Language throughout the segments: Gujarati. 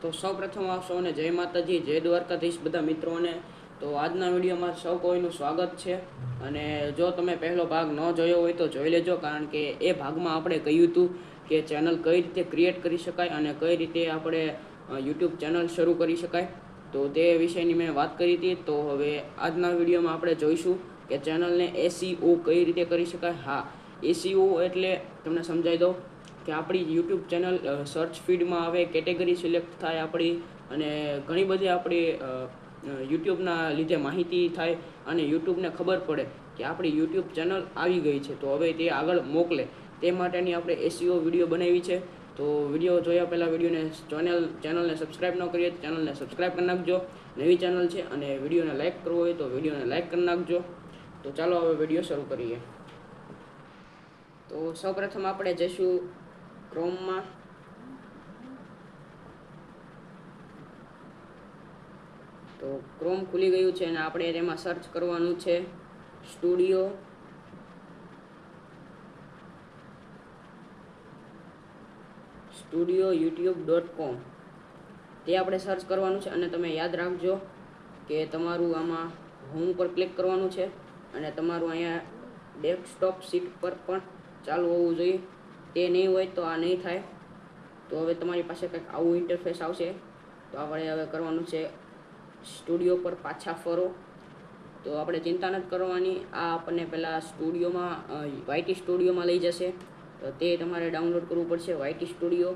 તો સૌપ્રથમ આપ સૌને જય માતાજી, જય દ્વારકાધીશ બધા મિત્રોને. તો આજના વિડીયોમાં સૌ કોઈનું સ્વાગત છે. અને જો તમે પહેલો ભાગ ન જોયો હોય તો જોઈ લેજો, કારણ કે એ ભાગમાં આપણે કહ્યું હતું કે ચેનલ કઈ રીતે ક્રિએટ કરી શકાય અને કઈ રીતે આપણે યુટ્યુબ ચેનલ શરૂ કરી શકાય. તો તે વિષયની મેં વાત કરી હતી. તો હવે આજના વિડીયોમાં આપણે જોઈશું કે ચેનલને SEO કઈ રીતે કરી શકાય. હા, SEO એટલે તમને સમજાવી દો કે આપણી યુટ્યુબ ચેનલ સર્ચ ફીડમાં આવે, કેટેગરી સિલેક્ટ થાય આપણી, અને ઘણી બધી આપણી યુટ્યુબના લીધે માહિતી થાય અને યુટ્યુબને ખબર પડે કે આપણી યુટ્યુબ ચેનલ આવી ગઈ છે, તો હવે તે આગળ મોકલે તે માટેની આપણે SEO વિડીયો બનાવી છે. તો વિડીયો જોયા પહેલાં વિડીયોને ચેનલને સબસ્ક્રાઈબ ન કરીએ તો ચેનલને સબસ્ક્રાઈબ કરી નાખજો. નવી ચેનલ છે અને વિડીયોને લાઇક કરવો હોય તો વિડીયોને લાઇક કરી નાખજો. તો ચાલો હવે વિડીયો શરૂ કરીએ. તો સૌપ્રથમ આપણે જઈશું ક્રોમમાં. તો ક્રોમ ખુલી ગયું છે અને આપણે તેમાં સર્ચ કરવાનું છે સ્ટુડિયો youtube.com. તે આપણે સર્ચ કરવાનું છે અને તમે યાદ રાખજો કે તમારું આમાં હોમ પર ક્લિક કરવાનું છે અને તમારું અહીંયા ડેસ્કટોપ સીટ પર પણ ચાલુ હોવું જોઈએ. તે નહીં હોય તો આ નહીં થાય. તો હવે તમારી પાસે કંઈક આવું ઇન્ટરફેસ આવશે. તો આપણે હવે કરવાનું છે સ્ટુડિયો પર પાછા ફરો. તો આપણે ચિંતા નથી કરવાની, આ આપણને પહેલાં YT સ્ટુડિયોમાં લઈ જશે. તો તે તમારે ડાઉનલોડ કરવું પડશે YT સ્ટુડિયો.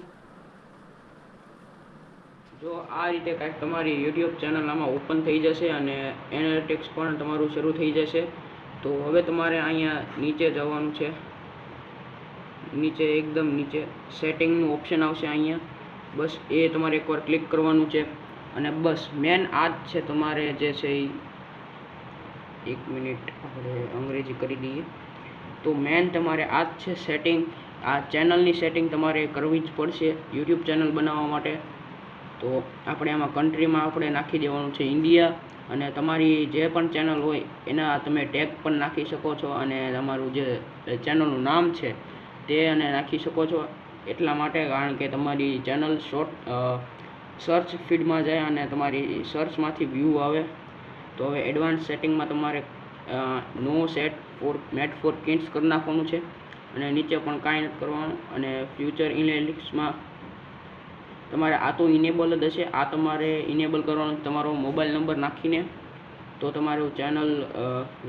જો આ રીતે કાંઈક તમારી યુટ્યુબ ચેનલ આમાં ઓપન થઈ જશે અને એનાલિટિક્સ પણ તમારું શરૂ થઈ જશે. તો હવે તમારે અહીંયા નીચે જવાનું છે. નીચે એકદમ નીચે સેટિંગનું ઓપ્શન આવશે અહીંયા. બસ એ તમારે એકવાર ક્લિક કરવાનું છે અને બસ મેન આ જ છે તમારે જે છે એ. એક મિનિટ આપણે અંગ્રેજી કરી દઈએ. તો મેન તમારે આ જ છે સેટિંગ. આ ચેનલની સેટિંગ તમારે કરવી જ પડશે યુટ્યુબ ચેનલ બનાવવા માટે. તો આપણે આમાં કન્ટ્રીમાં આપણે નાખી દેવાનું છે ઇન્ડિયા, અને તમારી જે પણ ચેનલ હોય એના તમે ટેગ પણ નાખી શકો છો અને તમારું જે ચેનલનું નામ છે તે અને નાખી શકો છો. એટલા માટે કારણ કે તમારી ચેનલ સર્ચ ફીડમાં જાય અને તમારી સર્ચમાંથી વ્યૂ આવે. તો હવે એડવાન્સ સેટિંગમાં તમારે નો સેટ મેટ ફોર કિડ્સ કરી નાખવાનું છે અને નીચે પણ કાંઈ નથી કરવાનું. અને ફ્યુચર એનાલિટિક્સમાં તમારે આ તો ઇનેબલ જ હશે. આ તમારે ઇનેબલ કરવાનું તમારો મોબાઈલ નંબર નાખીને, તો તમારું ચેનલ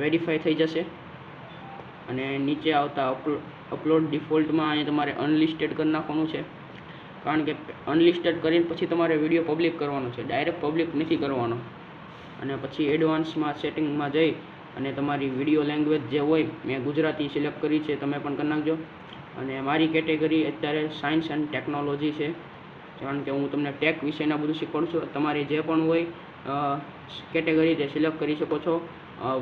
વેરીફાઈ થઈ જશે. અને નીચે આવતા અપલોડ ડિફોલ્ટમાં અહીંયા તમારે અનલિસ્ટેડ કરી નાખવાનું છે, કારણ કે અનલિસ્ટેડ કરીને પછી તમારે વિડીયો પબ્લિક કરવાનો છે, ડાયરેક્ટ પબ્લિક નથી કરવાનો. અને પછી એડવાન્સમાં સેટિંગમાં જઈ અને તમારી વિડીયો લેંગ્વેજ જે હોય, મેં ગુજરાતી સિલેક્ટ કરી છે, તમે પણ કરી નાખજો. અને મારી કેટેગરી અત્યારે સાયન્સ એન્ડ ટેકનોલોજી છે, કારણ કે હું તમને ટેક વિશેના બધું શીખવાડું છું. તમારી જે પણ હોય કેટેગરી તે સિલેક્ટ કરી શકો છો.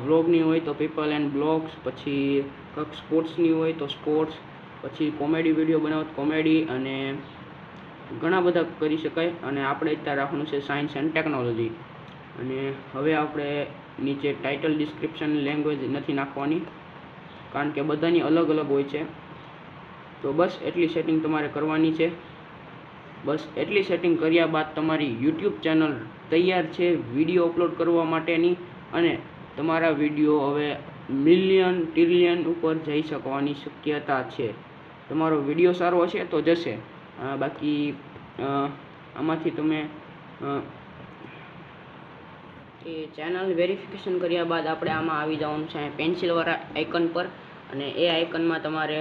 વ્લોગની હોય તો પીપલ એન્ડ બ્લોગ્સ, પછી કંઈક સ્પોર્ટ્સની હોય તો સ્પોર્ટ્સ, પછી કોમેડી વિડીયો બનાવો તો કોમેડી, અને ઘણા બધા કરી શકાય. અને આપણે અત્યારે રાખવાનું છે સાયન્સ એન્ડ ટેકનોલોજી. અને હવે આપણે નીચે ટાઇટલ ડિસ્ક્રિપ્શન લેંગ્વેજ નથી નાખવાની, કારણ કે બધાની અલગ અલગ હોય છે. તો બસ એટલી સેટિંગ તમારે કરવાની છે. બસ એટલી સેટિંગ કર્યા બાદ તમારી યુટ્યુબ ચેનલ તૈયાર છે વિડીયો અપલોડ કરવા માટેની. અને તમારા વિડીયો હવે મિલિયન ટ્રિલિયન ઉપર જઈ શકવાની શક્યતા છે. તમારો વિડીયો સારો હશે તો જશે. બાકી આમાંથી તમે એ ચેનલ વેરિફિકેશન કર્યા બાદ આપણે આમાં આવી જવાનું છે પેન્સિલવાળા આઇકન પર. અને એ આઇકનમાં તમારે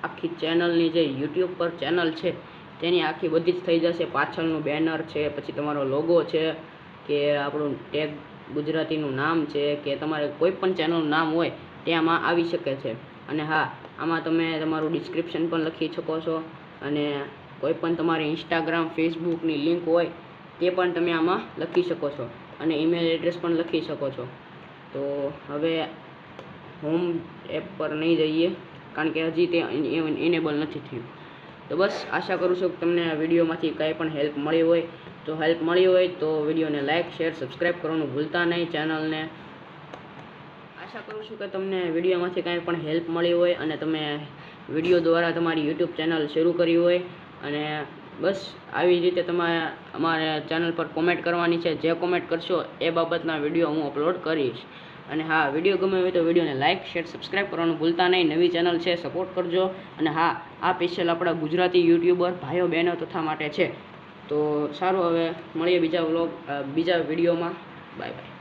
આખી ચેનલની જે યુટ્યુબ પર ચેનલ છે તેની આખી બધી જ થઈ જશે. પાછળનું બેનર છે, પછી તમારો લોગો છે, કે આપણું ટેગ ગુજરાતીનું નામ છે, કે તમારે કોઈ પણ ચેનલનું નામ હોય તે આમાં આવી શકે છે. અને હા, આમાં તમે તમારું ડિસ્ક્રિપ્શન પણ લખી શકો છો, અને કોઈ પણ તમારી ઇન્સ્ટાગ્રામ ફેસબુકની લિંક હોય તે પણ તમે આમાં લખી શકો છો, અને ઈમેલ એડ્રેસ પણ લખી શકો છો. તો હવે હોમ એપ પર નહીં જઈએ, કારણ કે હજી તે ઇનેબલ નથી થયું. તો બસ આશા કરું છું કે તમને આ વિડીયોમાંથી કંઈ પણ હેલ્પ મળી હોય. તો વિડીયોને લાઇક, શેર, સબસ્ક્રાઈબ કરવાનું ભૂલતા નહીં ચેનલને. આશા કરું છું કે તમને વિડીયોમાંથી કાંઈ પણ હેલ્પ મળી હોય અને તમે વિડીયો દ્વારા તમારી યુટ્યુબ ચેનલ શરૂ કરી હોય. અને બસ આવી રીતે તમે અમારે ચેનલ પર કોમેન્ટ કરવાની છે. જે કોમેન્ટ કરશો એ બાબતના વિડીયો હું અપલોડ કરીશ. અને હા, વિડીયો ગમે હોય તો વિડીયોને લાઇક, શેર, સબસ્ક્રાઈબ કરવાનું ભૂલતા નહીં. નવી ચેનલ છે, સપોર્ટ કરજો. અને હા, આ સ્પેશિયલ આપણા ગુજરાતી યુટ્યુબર ભાઈઓ બહેનો તથા માટે છે. તો સારું, હવે મળીએ બીજા વિડીયોમાં. Bye bye.